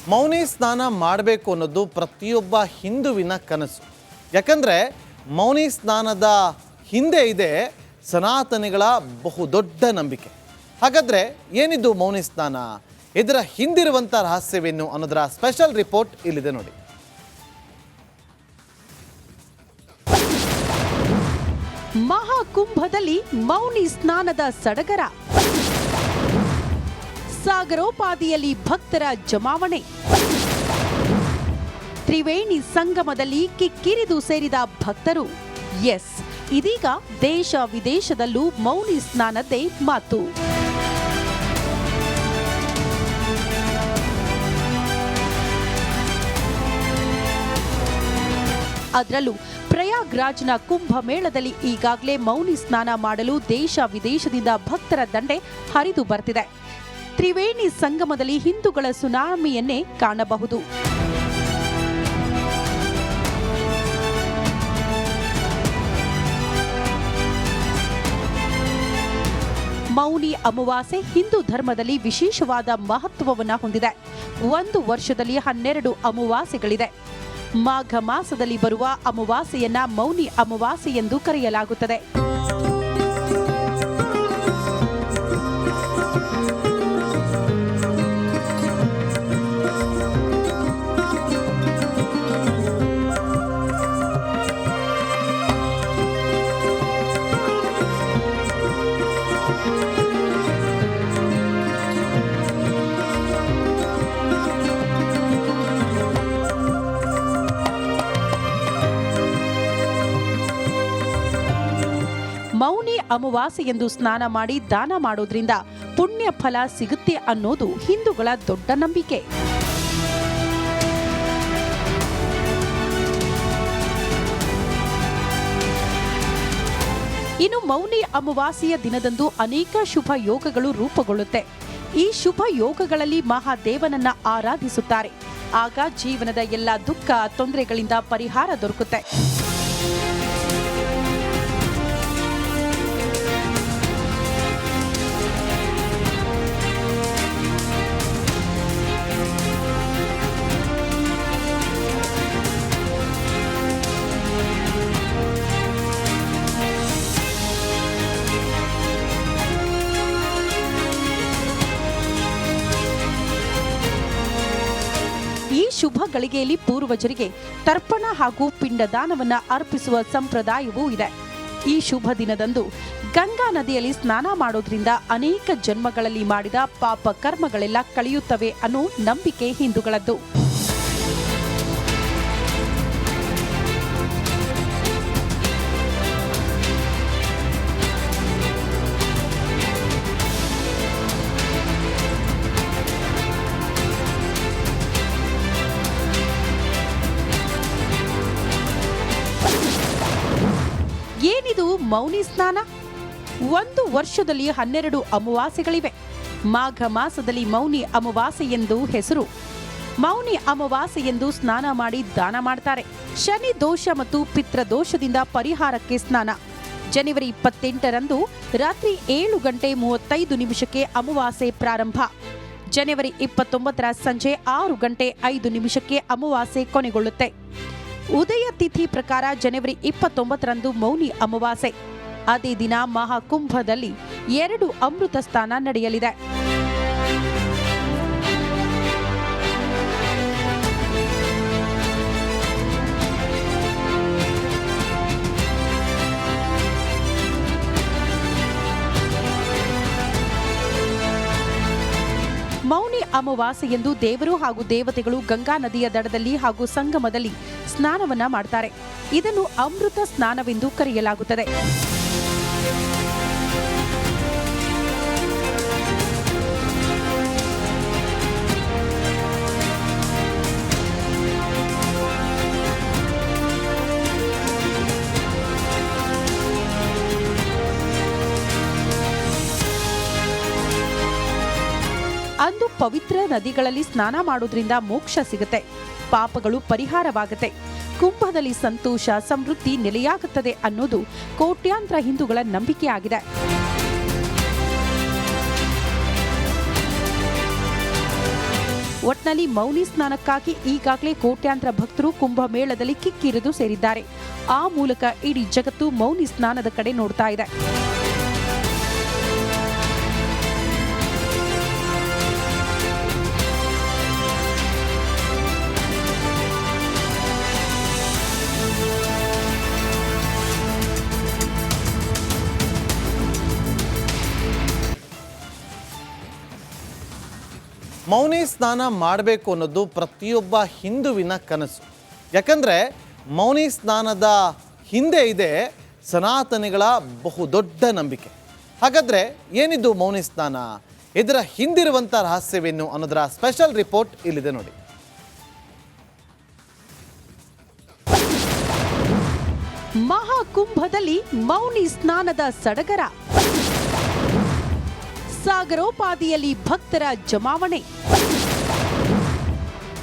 ಮೌನಿ ಸ್ನಾನ ಮಾಡಬೇಕು ಅನ್ನೋದು ಪ್ರತಿಯೊಬ್ಬ ಹಿಂದುವಿನ ಕನಸು. ಯಾಕಂದರೆ ಮೌನಿ ಸ್ನಾನದ ಹಿಂದೆ ಇದೆ ಸನಾತನಿಗಳ ಬಹುದೊಡ್ಡ ನಂಬಿಕೆ. ಹಾಗಾದರೆ ಏನಿದು ಮೌನಿ ಸ್ನಾನ, ಇದರ ಹಿಂದಿರುವಂಥ ರಹಸ್ಯವೇನು ಅನ್ನೋದರ ಸ್ಪೆಷಲ್ ರಿಪೋರ್ಟ್ ಇಲ್ಲಿದೆ ನೋಡಿ. ಮಹಾಕುಂಭದಲ್ಲಿ ಮೌನಿ ಸ್ನಾನದ ಸಡಗರ, ಸಾಗರೋಪಾದಿಯಲ್ಲಿ ಭಕ್ತರ ಜಮಾವಣೆ, ತ್ರಿವೇಣಿ ಸಂಗಮದಲ್ಲಿ ಕಿಕ್ಕಿರಿದು ಸೇರಿದ ಭಕ್ತರು. ಎಸ್, ಇದೀಗ ದೇಶ ವಿದೇಶದಲ್ಲೂ ಮೌನಿ ಸ್ನಾನದ್ದೇ ಮಾತು. ಅದರಲ್ಲೂ ಪ್ರಯಾಗ್ರಾಜ್ನ ಕುಂಭಮೇಳದಲ್ಲಿ ಈಗಾಗಲೇ ಮೌನಿ ಸ್ನಾನ ಮಾಡಲು ದೇಶ ವಿದೇಶದಿಂದ ಭಕ್ತರ ದಂಡೆ ಹರಿದು ಬರ್ತಿದೆ. ತ್ರಿವೇಣಿ ಸಂಗಮದಲ್ಲಿ ಹಿಂದೂಗಳ ಸುನಾಮಿಯನ್ನೇ ಕಾಣಬಹುದು. ಮೌನಿ ಅಮಾವಾಸ್ಯೆ ಹಿಂದೂ ಧರ್ಮದಲ್ಲಿ ವಿಶೇಷವಾದ ಮಹತ್ವವನ್ನು ಹೊಂದಿದೆ. ಒಂದು ವರ್ಷದಲ್ಲಿ 12 ಅಮಾವಾಸ್ಯೆಗಳಿದೆ. ಮಾಘ ಮಾಸದಲ್ಲಿ ಬರುವ ಅಮಾವಾಸ್ಯೆಯನ್ನ ಮೌನಿ ಅಮಾವಾಸ್ಯೆ ಎಂದು ಕರೆಯಲಾಗುತ್ತದೆ. ಮೌನಿ ಅಮಾವಾಸ್ಯೆ ಎಂದು ಸ್ನಾನ ಮಾಡಿ ದಾನ ಮಾಡೋದ್ರಿಂದ ಪುಣ್ಯ ಫಲ ಸಿಗುತ್ತೆ ಅನ್ನೋದು ಹಿಂದೂಗಳ ದೊಡ್ಡ ನಂಬಿಕೆ. ಇನ್ನು ಮೌನಿ ಅಮಾವಾಸ್ಯೆಯ ದಿನದಂದು ಅನೇಕ ಶುಭ ಯೋಗಗಳು ರೂಪುಗೊಳ್ಳುತ್ತೆ. ಈ ಶುಭ ಯೋಗಗಳಲ್ಲಿ ಮಹಾದೇವನನ್ನ ಆರಾಧಿಸುತ್ತಾರೆ. ಆಗ ಜೀವನದ ಎಲ್ಲ ದುಃಖ ತೊಂದರೆಗಳಿಂದ ಪರಿಹಾರ ದೊರಕುತ್ತೆ. ಈ ಶುಭ ಗಳಿಗೆಯಲ್ಲಿ ಪೂರ್ವಜರಿಗೆ ತರ್ಪಣ ಹಾಗೂ ಪಿಂಡದಾನವನ್ನ ಅರ್ಪಿಸುವ ಸಂಪ್ರದಾಯವೂ ಇದೆ. ಈ ಶುಭ ದಿನದಂದು ಗಂಗಾ ನದಿಯಲ್ಲಿ ಸ್ನಾನ ಮಾಡೋದ್ರಿಂದ ಅನೇಕ ಜನ್ಮಗಳಲ್ಲಿ ಮಾಡಿದ ಪಾಪ ಕರ್ಮಗಳೆಲ್ಲ ಕಳೆಯುತ್ತವೆ ಅನ್ನೋ ನಂಬಿಕೆ ಹಿಂದೂಗಳದ್ದು. ಏನಿದು ಮೌನಿ ಸ್ನಾನ? ಒಂದು ವರ್ಷದಲ್ಲಿ 12 ಅಮಾವಾಸ್ಯೆಗಳಿವೆ. ಮಾಘ ಮಾಸದಲ್ಲಿ ಮೌನಿ ಅಮಾವಾಸ್ಯೆ ಎಂದು ಹೆಸರು. ಮೌನಿ ಅಮಾವಾಸ್ಯೆ ಎಂದು ಸ್ನಾನ ಮಾಡಿ ದಾನ ಮಾಡ್ತಾರೆ. ಶನಿ ದೋಷ ಮತ್ತು ಪಿತೃದೋಷದಿಂದ ಪರಿಹಾರಕ್ಕೆ ಸ್ನಾನ. ಜನವರಿ 28ರಂದು ರಾತ್ರಿ 7:35 ಅಮಾವಾಸ್ಯೆ ಪ್ರಾರಂಭ. ಜನವರಿ 29ರ ಸಂಜೆ 6:05 ಅಮಾವಾಸ್ಯೆ ಕೊನೆಗೊಳ್ಳುತ್ತೆ. ಉದಯ ತಿಥಿ ಪ್ರಕಾರ ಜನವರಿ 29ರಂದು ಮೌನಿ ಅಮಾವಾಸ್ಯೆ. ಅದೇ ದಿನ ಮಹಾಕುಂಭದಲ್ಲಿ 2 ಅಮೃತ ಸ್ನಾನ ನಡೆಯಲಿದೆ. ಮೌನಿ ಅಮಾವಾಸ್ಯೆಯಂದು ದೇವರು ಹಾಗೂ ದೇವತೆಗಳು ಗಂಗಾ ನದಿಯ ದಡದಲ್ಲಿ ಹಾಗೂ ಸಂಗಮದಲ್ಲಿ ಸ್ನಾನವನ್ನ ಮಾಡ್ತಾರೆ. ಇದನ್ನು ಅಮೃತ ಸ್ನಾನವೆಂದು ಕರೆಯಲಾಗುತ್ತದೆ. ಅಂದು ಪವಿತ್ರ ನದಿಗಳಲ್ಲಿ ಸ್ನಾನ ಮಾಡೋದ್ರಿಂದ ಮೋಕ್ಷ ಸಿಗುತ್ತೆ, ಪಾಪಗಳು ಪರಿಹಾರವಾಗುತ್ತೆ, ಕುಂಭದಲ್ಲಿ ಸಂತೋಷ ಸಮೃದ್ಧಿ ನೆಲೆಯಾಗುತ್ತದೆ ಅನ್ನೋದು ಕೋಟ್ಯಾಂತರ ಹಿಂದೂಗಳ ನಂಬಿಕೆಯಾಗಿದೆ. ಒಟ್ನಲ್ಲಿ ಮೌನಿ ಸ್ನಾನಕ್ಕಾಗಿ ಈಗಾಗಲೇ ಕೋಟ್ಯಾಂತರ ಭಕ್ತರು ಕುಂಭಮೇಳದಲ್ಲಿ ಕಿಕ್ಕಿರಿದು ಸೇರಿದ್ದಾರೆ. ಆ ಮೂಲಕ ಇಡೀ ಜಗತ್ತು ಮೌನಿ ಸ್ನಾನದ ಕಡೆ ನೋಡ್ತಾ ಇದೆ. ಮೌನಿ ಸ್ನಾನ ಮಾಡಬೇಕು ಅನ್ನೋದು ಪ್ರತಿಯೊಬ್ಬ ಹಿಂದುವಿನ ಕನಸು. ಯಾಕಂದರೆ ಮೌನಿ ಸ್ನಾನದ ಹಿಂದೆ ಇದೆ ಸನಾತನಿಗಳ ಬಹುದೊಡ್ಡ ನಂಬಿಕೆ. ಹಾಗಾದರೆ ಏನಿದು ಮೌನಿ ಸ್ನಾನ, ಇದರ ಹಿಂದಿರುವಂಥ ರಹಸ್ಯವೇನು ಅನ್ನೋದರ ಸ್ಪೆಷಲ್ ರಿಪೋರ್ಟ್ ಇಲ್ಲಿದೆ ನೋಡಿ. ಮಹಾಕುಂಭದಲ್ಲಿ ಮೌನಿ ಸ್ನಾನದ ಸಡಗರ, ಸಾಗರೋಪಾದಿಯಲ್ಲಿ ಭಕ್ತರ ಜಮಾವಣೆ,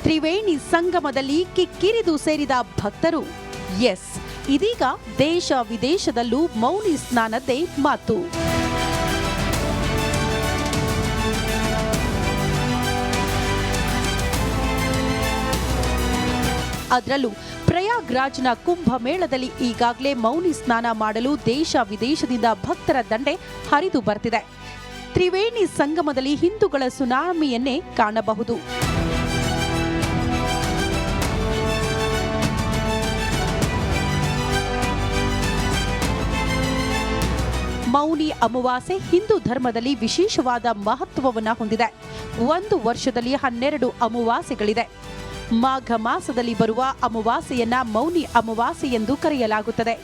ತ್ರಿವೇಣಿ ಸಂಗಮದಲ್ಲಿ ಕಿಕ್ಕಿರಿದು ಸೇರಿದ ಭಕ್ತರು. ಎಸ್, ಇದೀಗ ದೇಶ ವಿದೇಶದಲ್ಲೂ ಮೌನಿ ಸ್ನಾನದ್ದೇ ಮಾತು. ಅದರಲ್ಲೂ ಪ್ರಯಾಗ್ರಾಜ್ನ ಕುಂಭಮೇಳದಲ್ಲಿ ಈಗಾಗಲೇ ಮೌನಿ ಸ್ನಾನ ಮಾಡಲು ದೇಶ ವಿದೇಶದಿಂದ ಭಕ್ತರ ದಂಡೆ ಹರಿದು ಬರ್ತಿದೆ. ತ್ರಿವೇಣಿ ಸಂಗಮದಲ್ಲಿ ಹಿಂದೂಗಳ ಸುನಾಮಿಯನ್ನೇ ಕಾಣಬಹುದು. ಮೌನಿ ಅಮಾವಾಸ್ಯೆ ಹಿಂದೂ ಧರ್ಮದಲ್ಲಿ ವಿಶೇಷವಾದ ಮಹತ್ವವನ್ನು ಹೊಂದಿದೆ. ಒಂದು ವರ್ಷದಲ್ಲಿ 12 ಅಮಾವಾಸ್ಯೆಗಳಿದೆ. ಮಾಘ ಮಾಸದಲ್ಲಿ ಬರುವ ಅಮಾವಾಸ್ಯೆಯನ್ನ ಮೌನಿ ಅಮಾವಾಸ್ಯೆ ಎಂದು ಕರೆಯಲಾಗುತ್ತದೆ.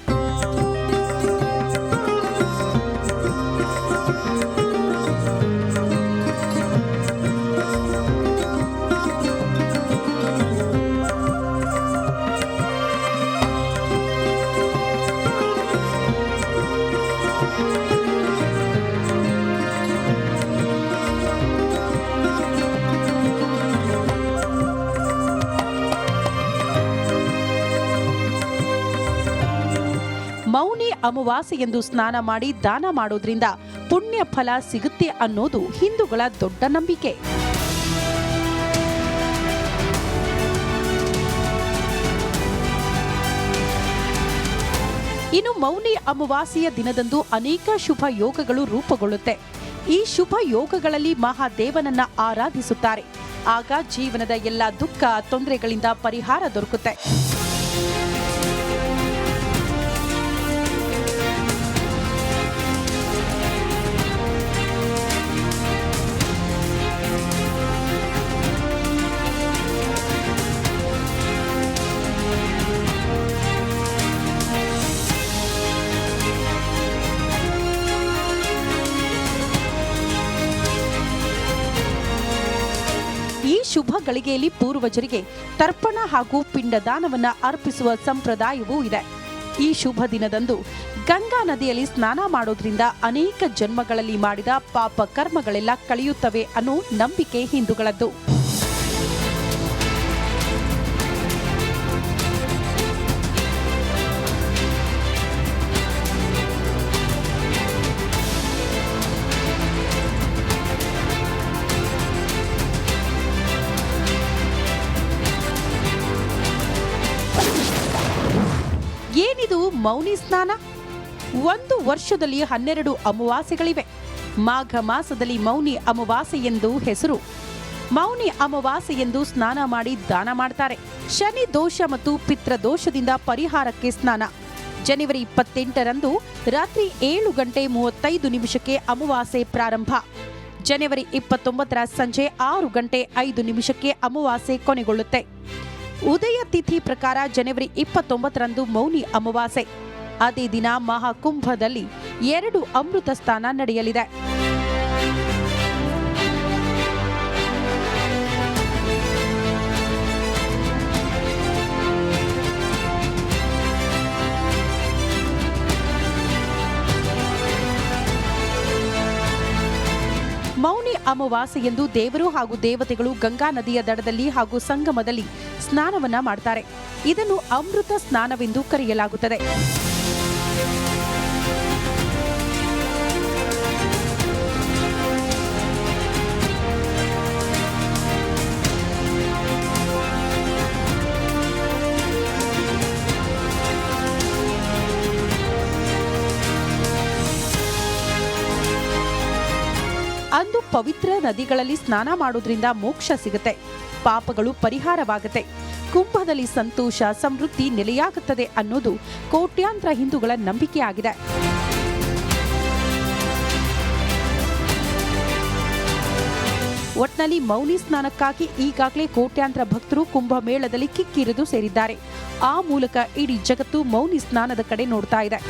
ಮೌನಿ ಅಮಾವಾಸ್ಯೆಯೆಂದು ಸ್ನಾನ ಮಾಡಿ ದಾನ ಮಾಡೋದ್ರಿಂದ ಪುಣ್ಯ ಫಲ ಸಿಗುತ್ತೆ ಅನ್ನೋದು ಹಿಂದೂಗಳ ದೊಡ್ಡ ನಂಬಿಕೆ. ಇನ್ನು ಮೌನಿ ಅಮಾವಾಸ್ಯೆಯ ದಿನದಂದು ಅನೇಕ ಶುಭ ಯೋಗಗಳು ರೂಪುಗೊಳ್ಳುತ್ತೆ. ಈ ಶುಭ ಯೋಗಗಳಲ್ಲಿ ಮಹಾದೇವನನ್ನ ಆರಾಧಿಸುತ್ತಾರೆ. ಆಗ ಜೀವನದ ಎಲ್ಲ ದುಃಖ ತೊಂದರೆಗಳಿಂದ ಪರಿಹಾರ ದೊರಕುತ್ತೆ. ಈ ಶುಭ ಗಳಿಗೆಯಲ್ಲಿ ಪೂರ್ವಜರಿಗೆ ತರ್ಪಣ ಹಾಗೂ ಪಿಂಡದಾನವನ್ನ ಅರ್ಪಿಸುವ ಸಂಪ್ರದಾಯವೂ ಇದೆ. ಈ ಶುಭ ದಿನದಂದು ಗಂಗಾ ನದಿಯಲ್ಲಿ ಸ್ನಾನ ಮಾಡೋದ್ರಿಂದ ಅನೇಕ ಜನ್ಮಗಳಲ್ಲಿ ಮಾಡಿದ ಪಾಪ ಕರ್ಮಗಳೆಲ್ಲ ಕಳೆಯುತ್ತವೆ ಅನ್ನೋ ನಂಬಿಕೆ ಹಿಂದೂಗಳದ್ದು. ಏನಿದು ಮೌನಿ ಸ್ನಾನ? ಒಂದು ವರ್ಷದಲ್ಲಿ 12 ಅಮಾವಾಸ್ಯೆಗಳಿವೆ. ಮಾಘ ಮಾಸದಲ್ಲಿ ಮೌನಿ ಅಮಾವಾಸ್ಯೆ ಎಂದು ಹೆಸರು. ಮೌನಿ ಅಮಾವಾಸ್ಯೆ ಎಂದು ಸ್ನಾನ ಮಾಡಿ ದಾನ ಮಾಡ್ತಾರೆ. ಶನಿ ದೋಷ ಮತ್ತು ಪಿತೃದೋಷದಿಂದ ಪರಿಹಾರಕ್ಕೆ ಸ್ನಾನ. ಜನವರಿ 28ರಂದು ರಾತ್ರಿ 7:35 ಅಮಾವಾಸ್ಯೆ ಪ್ರಾರಂಭ. ಜನವರಿ 29ರ ಸಂಜೆ 6:05 ಅಮಾವಾಸ್ಯೆ ಕೊನೆಗೊಳ್ಳುತ್ತೆ. ಉದಯ ತಿಥಿ ಪ್ರಕಾರ ಜನವರಿ 29ರಂದು ಮೌನಿ ಅಮಾವಾಸ್ಯೆ. ಅದೇ ದಿನ ಮಹಾಕುಂಭದಲ್ಲಿ 2 ಅಮೃತ ಸ್ನಾನ ನಡೆಯಲಿದೆ. ಮೌನಿ ಅಮಾವಾಸ್ಯೆಯಂದು ದೇವರು ಹಾಗೂ ದೇವತೆಗಳು ಗಂಗಾ ನದಿಯ ದಡದಲ್ಲಿ ಹಾಗೂ ಸಂಗಮದಲ್ಲಿ ಸ್ನಾನವನ್ನ ಮಾಡ್ತಾರೆ. ಇದನ್ನು ಅಮೃತ ಸ್ನಾನವೆಂದು ಕರೆಯಲಾಗುತ್ತದೆ. ಅಂದು ಪವಿತ್ರ ನದಿಗಳಲ್ಲಿ ಸ್ನಾನ ಮಾಡೋದ್ರಿಂದ ಮೋಕ್ಷ ಸಿಗುತ್ತೆ, ಪಾಪಗಳು ಪರಿಹಾರವಾಗುತ್ತೆ, ಕುಂಭದಲ್ಲಿ ಸಂತೋಷ ಸಮೃದ್ಧಿ ನೆಲೆಯಾಗುತ್ತದೆ ಅನ್ನೋದು ಕೋಟ್ಯಾಂತರ ಹಿಂದೂಗಳ ನಂಬಿಕೆಯಾಗಿದೆ. ಒಟ್ನಲ್ಲಿ ಮೌನಿ ಸ್ನಾನಕ್ಕಾಗಿ ಈಗಾಗಲೇ ಕೋಟ್ಯಾಂತರ ಭಕ್ತರು ಕುಂಭಮೇಳದಲ್ಲಿ ಕಿಕ್ಕಿರಿದು ಸೇರಿದ್ದಾರೆ. ಆ ಮೂಲಕ ಇಡೀ ಜಗತ್ತು ಮೌನಿ ಸ್ನಾನದ ಕಡೆ ನೋಡ್ತಾ ಇದೆ.